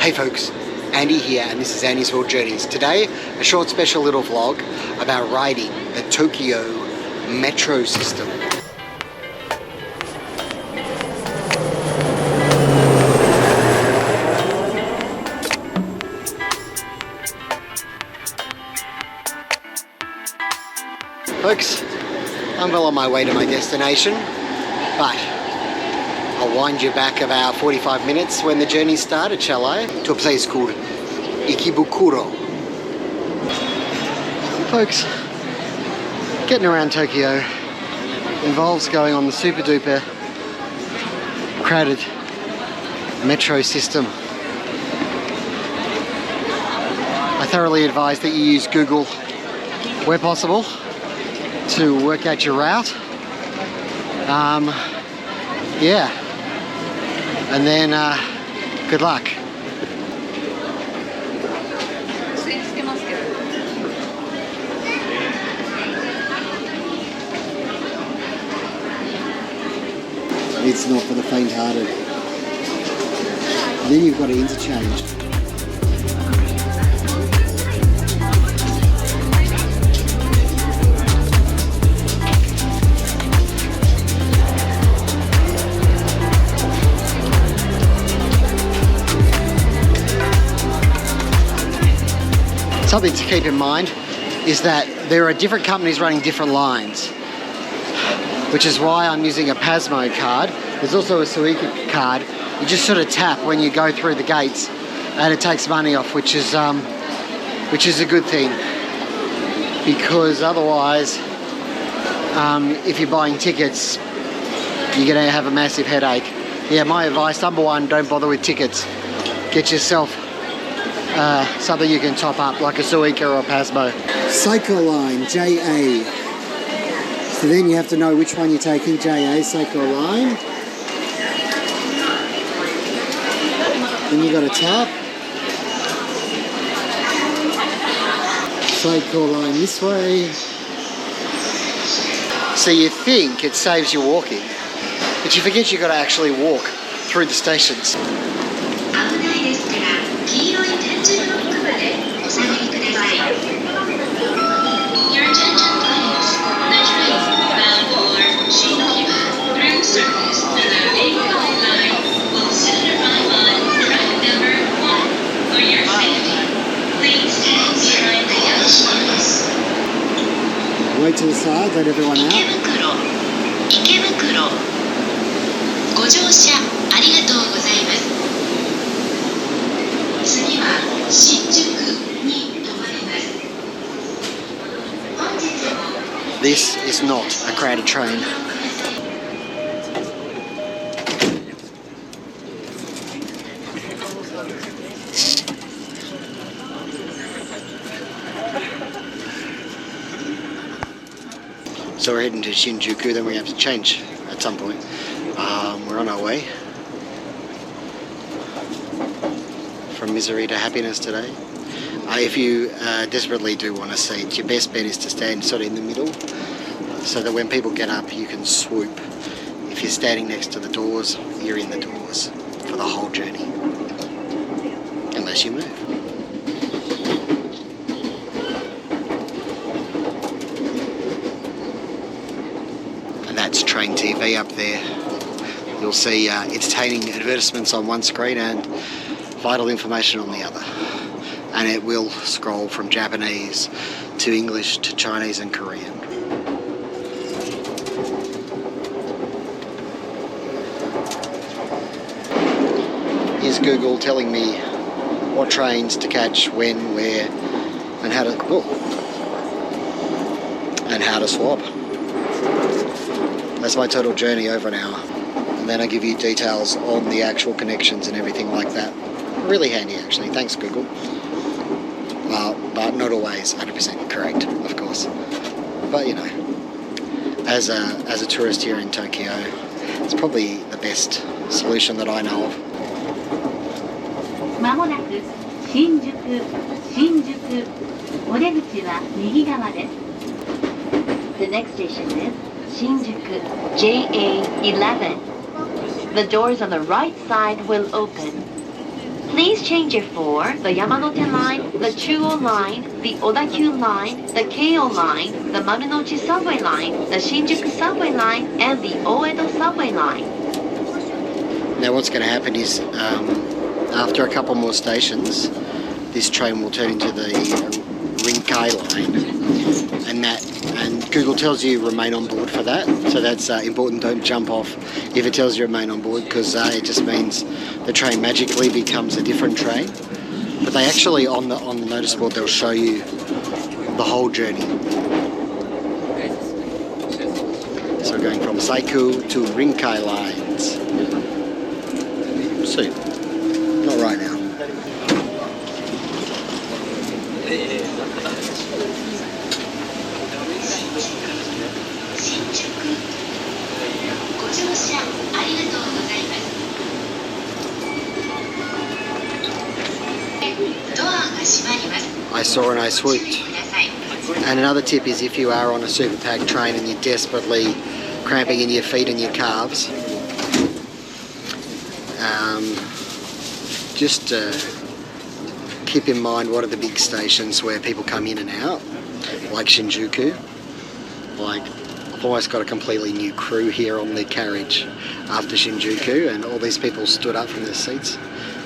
Hey folks, Andy here, and this is Andy's World Journeys. Today, a short special little vlog about riding the Tokyo metro system. Folks, I'm well on my way to my destination, but I'll wind you back about 45 minutes when the journey started, shall I? To a place called Ikebukuro. Folks, getting around Tokyo involves going on the super duper crowded metro system. I thoroughly advise that you use Google where possible to work out your route. Yeah, and then good luck. It's not for the faint-hearted. Then you've got to interchange. Something to keep in mind is that there are different companies running different lines, which is why I'm using a Pasmo card. There's also a Suica card. You just sort of tap when you go through the gates and it takes money off, which is a good thing, because otherwise if you're buying tickets you're going to have a massive headache. Yeah, my advice, number one, don't bother with tickets. Get yourself something you can top up, like a Suica or a Pasmo. Suica line, JA. So then you have to know which one you're taking, JA, Suica line. Then you got to tap. Suica line this way. So you think it saves you walking, but you forget you got to actually walk through the stations. Wait to the side, let everyone out. Ikebukuro. ご乗車ありがとうございます。次は新宿に停まります。This is not a crowded train. So we're heading to Shinjuku, then we have to change at some point. We're on our way from misery to happiness today. If you desperately do want a seat, your best bet is to stand sort of in the middle, so that when people get up you can swoop. If you're standing next to the doors, you're in the doors for the whole journey, unless you move. That's train TV up there. You'll see entertaining advertisements on one screen and vital information on the other. And it will scroll from Japanese to English to Chinese and Korean. Here's Google telling me what trains to catch, when, where, and how to swap. That's my total journey, over an hour. And then I give you details on the actual connections and everything like that. Really handy actually, thanks Google. But not always 100% correct, of course. But you know, as a tourist here in Tokyo, it's probably the best solution that I know of. まもなく新宿お出口は右側です。The next station is Shinjuku JA11. The doors on the right side will open. Please change it for the Yamanote Line, the Chuo Line, the Odakyu Line, the Keio Line, the Marunouchi Subway Line, the Shinjuku Subway Line, and the Oedo Subway Line. Now what's going to happen is, after a couple more stations, this train will turn into the Rinkai line, and Google tells you remain on board for that, so that's important. Don't jump off if it tells you remain on board, because it just means the train magically becomes a different train. But they actually, on the notice board, they'll show you the whole journey. So going from Saiku to Rinkai lines. Soon. Not right now. I saw and I swooped. And another tip is, if you are on a super packed train and you're desperately cramping in your feet and your calves, just keep in mind what are the big stations where people come in and out, like Shinjuku. Like, I've almost got a completely new crew here on the carriage after Shinjuku, and all these people stood up from their seats,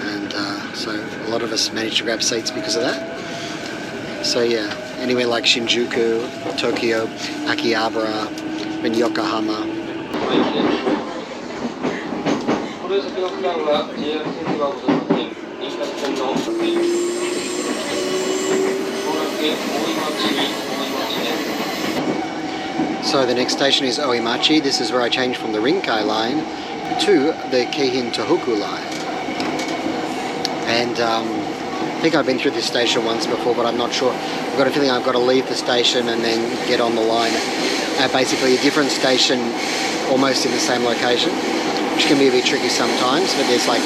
and so a lot of us managed to grab seats because of that. So yeah, anywhere like Shinjuku, Tokyo, Akihabara, and Yokohama. So the next station is Oimachi. This is where I changed from the Rinkai line to the Keihin Tohoku line. And I think I've been through this station once before, but I'm not sure. I've got a feeling I've got to leave the station and then get on the line at basically a different station almost in the same location, which can be a bit tricky sometimes, but there's like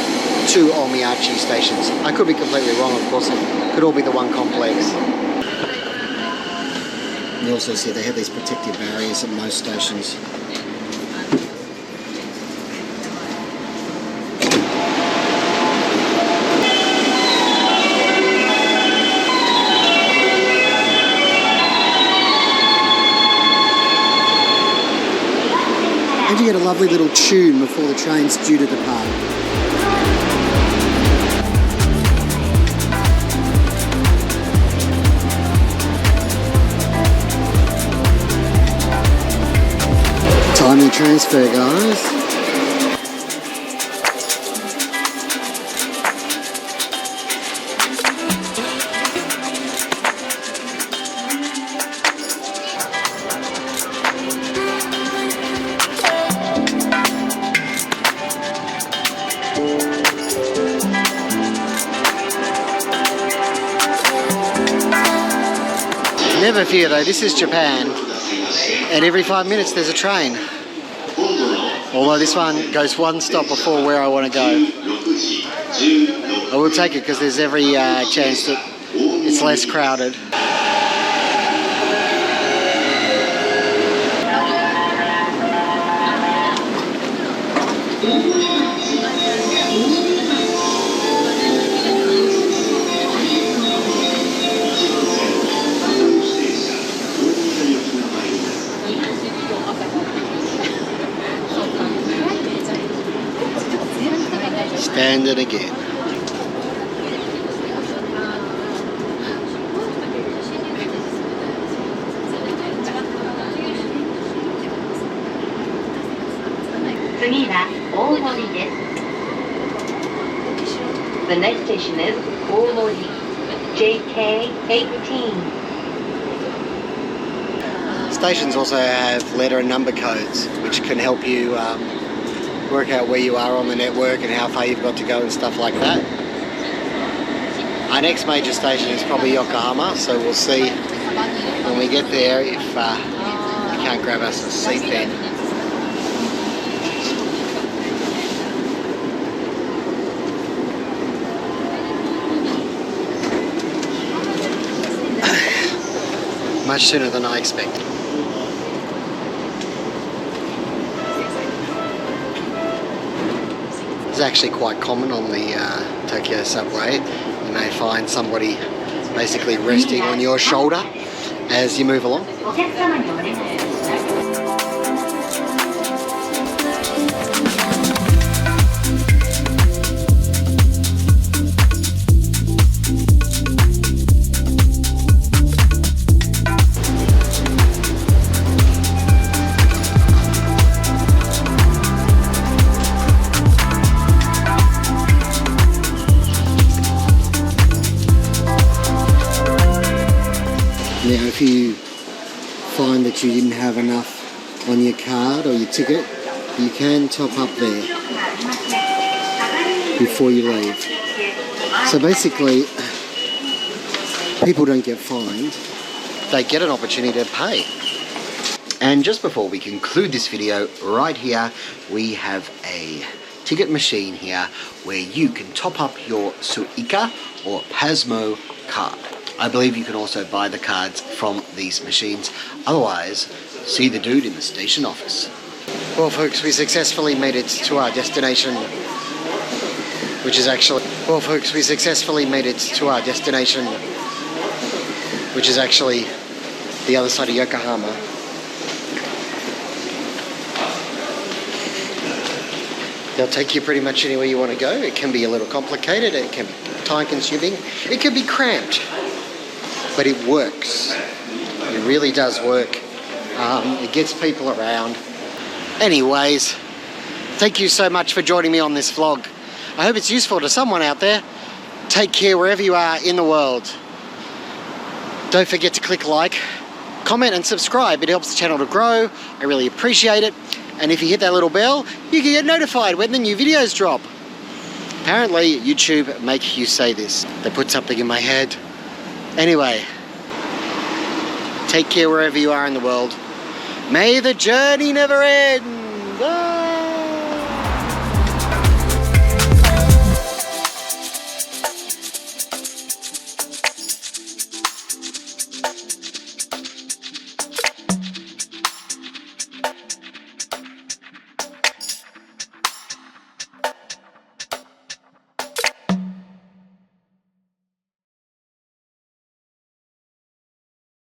2 Omiyachi stations. I could be completely wrong, of course. It could all be the one complex. You also see they have these protective barriers at most stations. And you get a lovely little tune before the train's due to depart. Timing transfer, guys. Never fear though, this is Japan, and every 5 minutes there's a train. Although this one goes one stop before where I want to go. I will take it because there's every chance that it's less crowded. Standard again. The next station is Omori, JK18. Stations also have letter and number codes, which can help you work out where you are on the network and how far you've got to go and stuff like that. Our next major station is probably Yokohama, so we'll see when we get there if we can't grab us a seat then. Much sooner than I expected. It's actually quite common on the Tokyo subway, you may find somebody basically resting on your shoulder as you move along. お客様にお願いします。 Now, if you find that you didn't have enough on your card or your ticket, you can top up there before you leave. So basically, people don't get fined, they get an opportunity to pay. And just before we conclude this video, right here, we have a ticket machine here where you can top up your Suica or Pasmo card. I believe you can also buy the cards from these machines. Otherwise, see the dude in the station office. Well, folks, we successfully made it to our destination, which is actually... Well, folks, we successfully made it to our destination, which is actually the other side of Yokohama. They'll take you pretty much anywhere you want to go. It can be a little complicated, it can be time-consuming, it can be cramped. But it works. It really does work. It gets people around. Anyways, thank you so much for joining me on this vlog. I hope it's useful to someone out there. Take care wherever you are in the world. Don't forget to click like, comment and subscribe. It helps the channel to grow. I really appreciate it. And if you hit that little bell, you can get notified when the new videos drop. Apparently, YouTube make you say this. They put something in my head. Anyway, take care wherever you are in the world. May the journey never end. Bye.